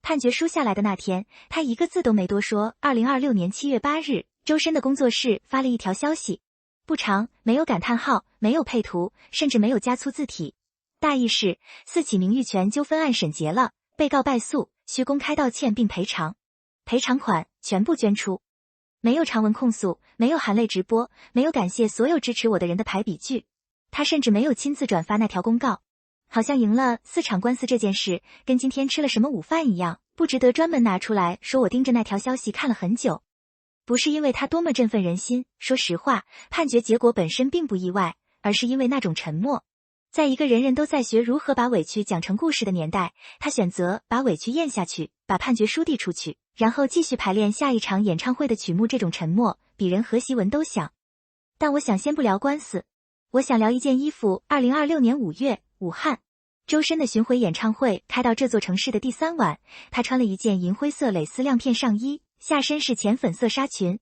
判决书下来的那天，他一个字都没多说。2026年7月8日，周深的工作室发了一条消息，不长，没有感叹号，没有配图，甚至没有加粗字体。大意是4起名誉权纠纷案审结了，被告败诉，需公开道歉并赔偿，赔偿款全部捐出。没有长文控诉，没有含泪直播，没有感谢所有支持我的人的排比句。他甚至没有亲自转发那条公告，好像赢了4场官司这件事跟今天吃了什么午饭一样，不值得专门拿出来说我盯着那条消息看了很久。不是因为他多么振奋人心，说实话，判决结果本身并不意外，而是因为那种沉默。在一个人人都在学如何把委屈讲成故事的年代，他选择把委屈咽下去，把判决书递出去，然后继续排练下一场演唱会的曲目。这种沉默比任何檄文都响。但我想先不聊官司，我想聊一件衣服。2026年5月，武汉，周深的巡回演唱会开到这座城市的第3晚，他穿了一件银灰色蕾丝亮片上衣，下身是浅粉色纱裙，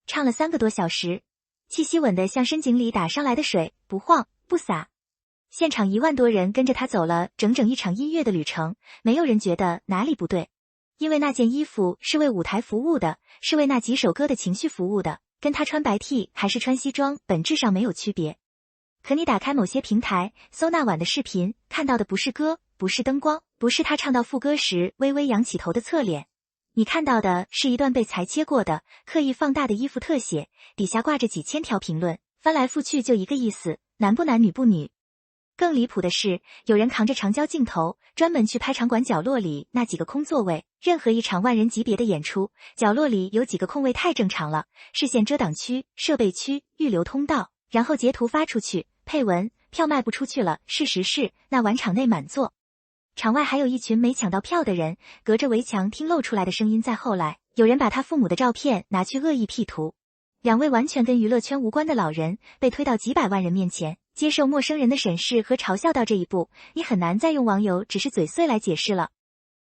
唱了3个多小时，气息稳得像深井里打上来的水，不晃不洒。现场1万多人跟着他走了整整一场音乐的旅程，没有人觉得哪里不对，因为那件衣服是为舞台服务的，是为那几首歌的情绪服务的，跟他穿白 T 还是穿西装本质上没有区别。可你打开某些平台搜那晚的视频，看到的不是歌，不是灯光，不是他唱到副歌时微微扬起头的侧脸，你看到的是一段被裁切过的刻意放大的衣服特写，底下挂着几千条评论，翻来覆去就一个意思，男不男女不女。更离谱的是，有人扛着长焦镜头专门去拍场馆角落里那几个空座位，任何一场万人级别的演出，角落里有几个空位太正常了，视线遮挡区、设备区、预留通道，然后截图发出去，配文票卖不出去了。事实是那晚场内满座，场外还有一群没抢到票的人，隔着围墙听露出来的声音。再后来，有人把他父母的照片拿去恶意 P 图，2位完全跟娱乐圈无关的老人被推到几百万人面前，接受陌生人的审视和嘲笑。到这一步，你很难再用网友只是嘴碎来解释了。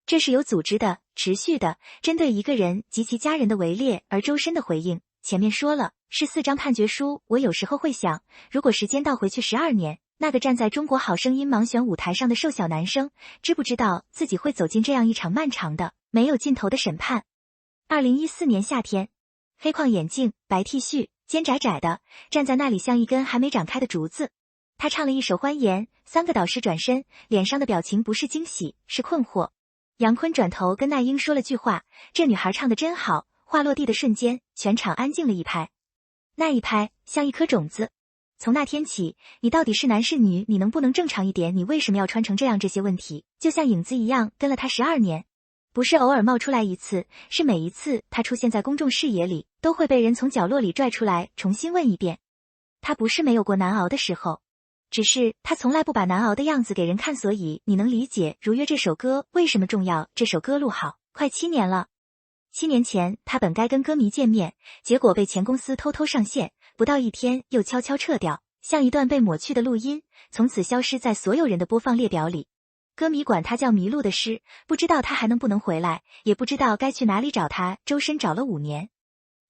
这是有组织的、持续的，针对一个人及其家人的围猎。而周深的回应，前面说了，是4张判决书。我有时候会想，如果时间倒回去12年，那个站在中国好声音盲选舞台上的瘦小男生，知不知道自己会走进这样一场漫长的、没有尽头的审判？2014年夏天，黑框眼镜、白 T 恤，肩窄窄的，站在那里像一根还没长开的竹子。他唱了一首《欢颜》，3个导师转身，脸上的表情不是惊喜，是困惑。杨坤转头跟那英说了句话，这女孩唱得真好。话落地的瞬间，全场安静了一拍，那一拍像一颗种子。从那天起，你到底是男是女？你能不能正常一点？你为什么要穿成这样？这些问题就像影子一样跟了他12年，不是偶尔冒出来一次，是每一次他出现在公众视野里，都会被人从角落里拽出来重新问一遍。他不是没有过难熬的时候，只是他从来不把难熬的样子给人看。所以你能理解《如约》这首歌为什么重要？这首歌录好快7年了。7年前他本该跟歌迷见面，结果被前公司偷偷上线，不到1天又悄悄撤掉，像一段被抹去的录音，从此消失在所有人的播放列表里。歌迷管他叫迷路的诗，不知道他还能不能回来，也不知道该去哪里找他。周深找了5年，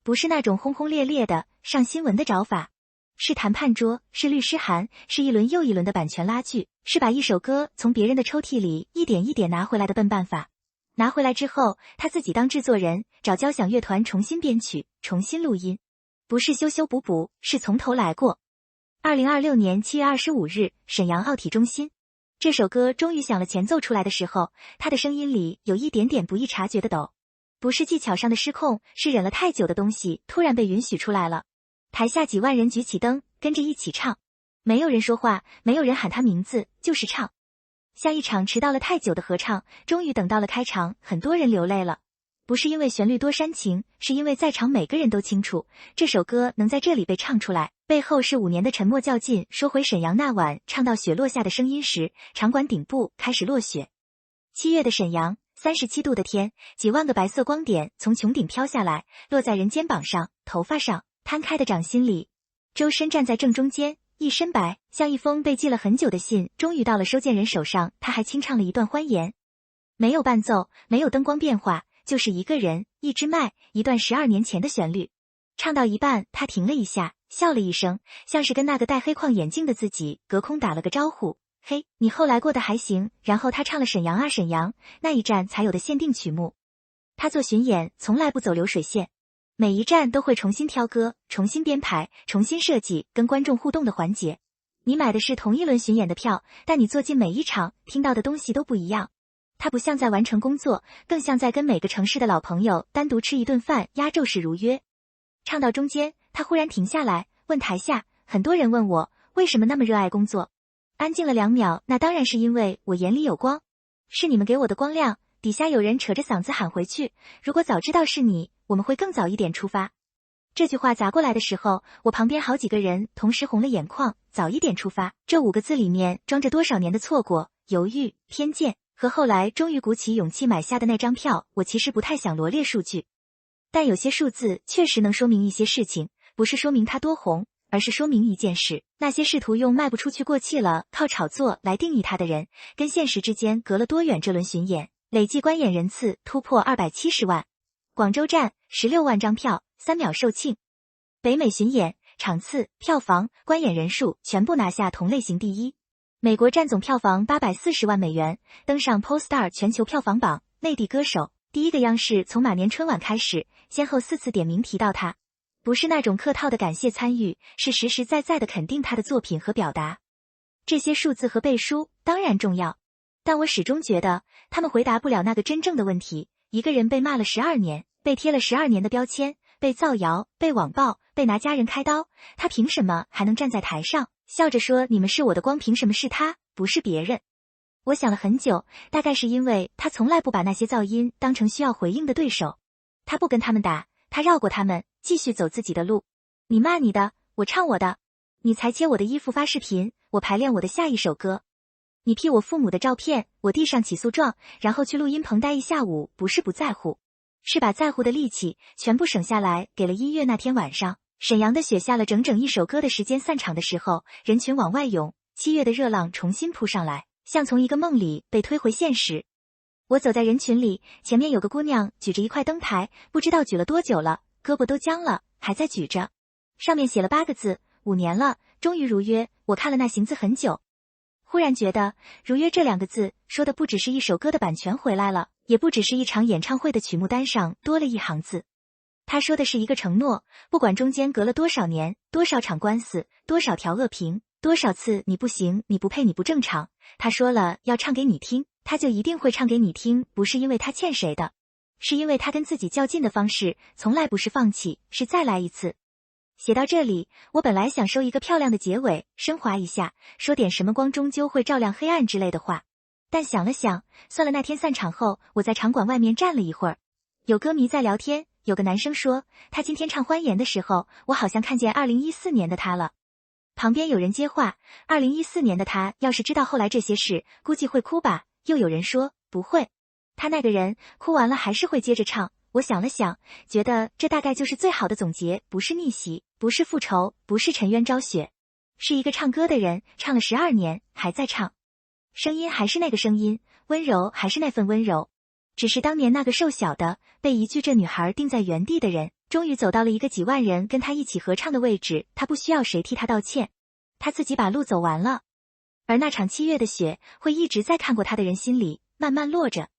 不是那种轰轰烈烈的上新闻的找法，是谈判桌，是律师函，是一轮又一轮的版权拉锯，是把一首歌从别人的抽屉里一点一点拿回来的笨办法。拿回来之后，他自己当制作人，找交响乐团重新编曲，重新录音，不是修修补补，是从头来过。2026年7月25日，沈阳奥体中心，这首歌终于响了。前奏出来的时候，他的声音里有一点点不易察觉的抖，不是技巧上的失控，是忍了太久的东西突然被允许出来了。台下几万人举起灯，跟着一起唱，没有人说话，没有人喊他名字，就是唱，像一场迟到了太久的合唱，终于等到了开场。很多人流泪了，不是因为旋律多煽情，是因为在场每个人都清楚，这首歌能在这里被唱出来，背后是5年的沉默较劲。说回沈阳那晚唱到雪落下的声音时，场馆顶部开始落雪。7月的沈阳，37度的天，几万个白色光点从穹顶飘下来，落在人肩膀上、头发上、摊开的掌心里。周深站在正中间，一身白，像一封被寄了很久的信，终于到了收件人手上。他还清唱了一段欢颜，没有伴奏，没有灯光变化，就是一个人，一支麦，一段12年前的旋律。唱到一半，他停了一下，笑了一声，像是跟那个戴黑框眼镜的自己隔空打了个招呼。嘿，你后来过得还行。然后他唱了沈阳啊沈阳，那一站才有的限定曲目。他做巡演从来不走流水线，每一站都会重新挑歌，重新编排，重新设计跟观众互动的环节。你买的是同一轮巡演的票，但你坐进每一场听到的东西都不一样。他不像在完成工作，更像在跟每个城市的老朋友单独吃一顿饭，压轴式如约。唱到中间，他忽然停下来，问台下很多人问我为什么那么热爱工作。安静了2秒，那当然是因为我眼里有光，是你们给我的光亮。底下有人扯着嗓子喊回去，如果早知道是你，我们会更早一点出发。这句话砸过来的时候，我旁边好几个人同时红了眼眶。早一点出发，这5个字里面装着多少年的错过、犹豫、偏见，和后来终于鼓起勇气买下的那张票。我其实不太想罗列数据，但有些数字确实能说明一些事情，不是说明它多红，而是说明一件事，那些试图用卖不出去过气了，靠炒作来定义它的人，跟现实之间隔了多远。这轮巡演累计观演人次突破270万，广州站16万张票3秒售罄，北美巡演场次、票房、观演人数全部拿下同类型第一。美国站总票房840万美元，登上 Pollstar 全球票房榜。内地歌手，第一个央视从马年春晚开始，先后4次点名提到他，不是那种客套的感谢参与，是实实在在的肯定他的作品和表达。这些数字和背书当然重要，但我始终觉得他们回答不了那个真正的问题。一个人被骂了12年，被贴了12年的标签，被造谣，被网暴，被拿家人开刀，他凭什么还能站在台上笑着说你们是我的光？凭什么是他，不是别人？我想了很久，大概是因为他从来不把那些噪音当成需要回应的对手，他不跟他们打，他绕过他们，继续走自己的路。你骂你的，我唱我的；你裁切我的衣服发视频，我排练我的下一首歌；你 P 我父母的照片，我递上起诉状，然后去录音棚待一下午。不是不在乎，是把在乎的力气全部省下来给了音乐。那天晚上，沈阳的雪下了整整1首歌的时间，散场的时候，人群往外涌，7月的热浪重新扑上来，像从一个梦里被推回现实。我走在人群里，前面有个姑娘举着一块灯牌，不知道举了多久了，胳膊都僵了，还在举着，上面写了8个字：5年了，终于如约。我看了那行字很久，忽然觉得如约这2个字说的不只是一首歌的版权回来了，也不只是一场演唱会的曲目单上多了一行字，他说的是一个承诺，不管中间隔了多少年，多少场官司，多少条恶评，多少次你不行，你不配，你不正常，他说了要唱给你听，他就一定会唱给你听。不是因为他欠谁的，是因为他跟自己较劲的方式从来不是放弃，是再来一次。写到这里，我本来想收一个漂亮的结尾，升华一下，说点什么光终究会照亮黑暗之类的话，但想了想，算了。那天散场后，我在场馆外面站了一会儿，有歌迷在聊天，有个男生说他今天唱欢颜的时候，我好像看见2014年的他了。旁边有人接话，2014年的他要是知道后来这些事，估计会哭吧。又有人说不会，他那个人哭完了还是会接着唱。我想了想，觉得这大概就是最好的总结，不是逆袭，不是复仇，不是沉冤昭雪，是一个唱歌的人，唱了12年，还在唱，声音还是那个声音，温柔还是那份温柔，只是当年那个瘦小的，被一句这女孩定在原地的人，终于走到了一个几万人跟他一起合唱的位置。他不需要谁替他道歉，他自己把路走完了，而那场7月的雪会一直在看过他的人心里慢慢落着。